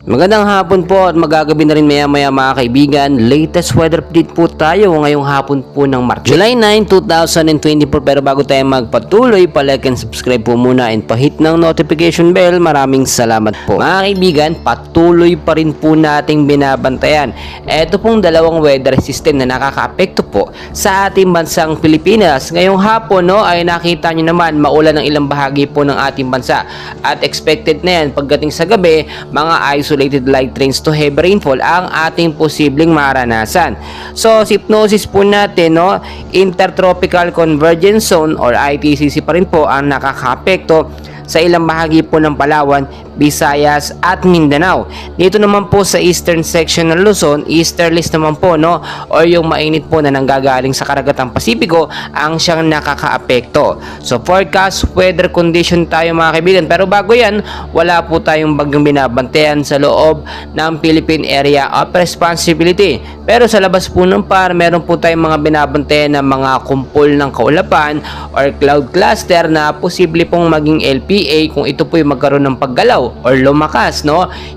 Magandang hapon po at magagabi na rin maya mga kaibigan. Latest weather update po tayo ngayong hapon po ng March July 9, 2024. Pero bago tayo magpatuloy, palike and subscribe po muna and pahit ng notification bell. Maraming salamat po. Mga kaibigan, patuloy pa rin po nating binabantayan ito pong dalawang weather system na nakakaapekto po sa ating bansang Pilipinas. Ngayong hapon ay nakita nyo naman maulan ng ilang bahagi po ng ating bansa at expected na yan pagdating sa gabi, mga isolated light rains to heavy rainfall ang ating posibleng maranasan. So, hypnosis po natin, Intertropical Convergence Zone or ITCZ pa rin po ang nakakaapekto sa ilang bahagi po ng Palawan, Visayas at Mindanao. Dito naman po sa eastern section ng Luzon, easterlies naman po or yung mainit po na nanggagaling sa karagatang Pasipiko ang siyang nakakaapekto. So forecast weather condition tayo mga kaibigan, pero bago yan, wala po tayong bagyong binabantayan sa loob ng Philippine Area of Responsibility. Pero sa labas po ng PAR, meron po tayong mga binabantayan ng mga kumpol ng kaulapan or cloud cluster na posible pong maging LPA kung ito po yung magkaroon ng paggalaw or lumakas,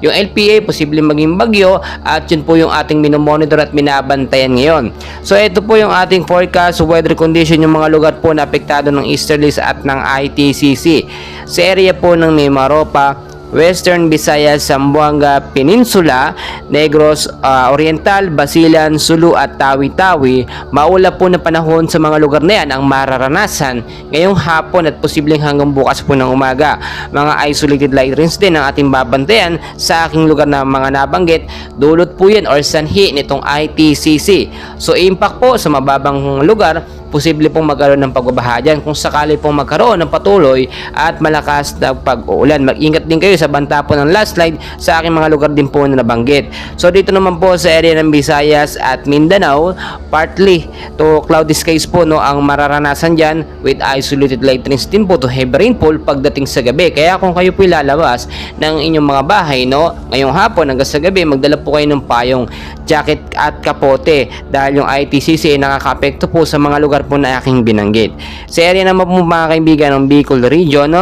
Yung LPA posibleng maging bagyo at yun po yung ating minomonitor at binabantayan ngayon. So ito po yung ating forecast weather condition, yung mga lugar po na apektado ng easterlies at ng ITCZ. Sa area po ng Mimaropa, Western Visayas, Zamboanga Peninsula, Negros Oriental, Basilan, Sulu at Tawi-Tawi, maulap po na panahon sa mga lugar na yan ang mararanasan ngayong hapon at posibleng hanggang bukas po ng umaga. Mga isolated light rains din ang ating babantayan sa aking lugar na mga nabanggit. Dulot po yan or sanhi nitong ITCZ. So impact po sa mababang lugar, posible pong magkaroon ng pagbabaha dyan kung sakali pong magkaroon ng patuloy at malakas na pag-uulan. Mag-ingat din kayo sa banta po ng landslide sa aking mga lugar din po na nabanggit. So dito naman po sa area ng Visayas at Mindanao, partly to cloudy skies po ang mararanasan dyan with isolated light rains din po to heavy rainfall pagdating sa gabi. Kaya kung kayo po lalabas ng inyong mga bahay ngayong hapon hanggang sa gabi, magdala po kayo ng payong, jacket at kapote dahil yung ITCZ ay nakakaapekto po sa mga lugar po na aking binanggit. Sa area naman po mga kaibigan ng Bicol region,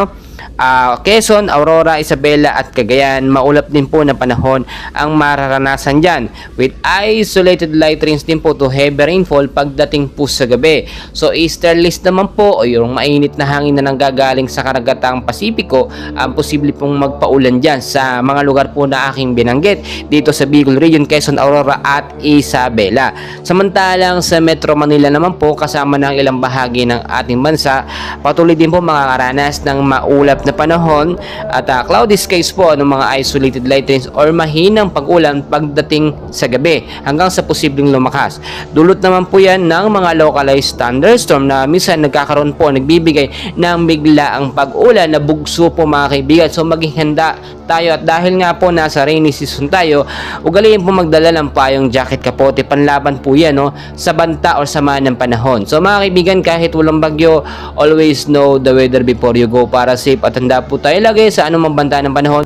Quezon, Aurora, Isabela at Cagayan, maulap din po na panahon ang mararanasan dyan with isolated light rains din po to heavy rainfall pagdating po sa gabi. So easterlies naman po o yung mainit na hangin na nanggagaling sa karagatang Pasipiko ang posible pong magpaulan dyan sa mga lugar po na aking binanggit dito sa Bicol region, Quezon, Aurora at Isabela. Samantalang sa Metro Manila naman po, kasama ng ilang bahagi ng ating bansa, patuloy din po makakaranas ng maulap na panahon at cloudy skies po ng mga isolated light rains or mahinang pag-ulan pagdating sa gabi hanggang sa posibleng lumakas. Dulot naman po yan ng mga localized thunderstorm na minsan nagbibigay ng biglaang pag-ulan na bugso po mga kaibigan. So maging handa tayo at dahil nga po nasa rainy season tayo, ugaliin po magdala ng payong, jacket, kapote, panlaban po yan sa banta or sama ng panahon. So mga kaibigan, kahit walang bagyo, always know the weather before you go para safe at handa po tayo lagi sa anumang banta ng panahon.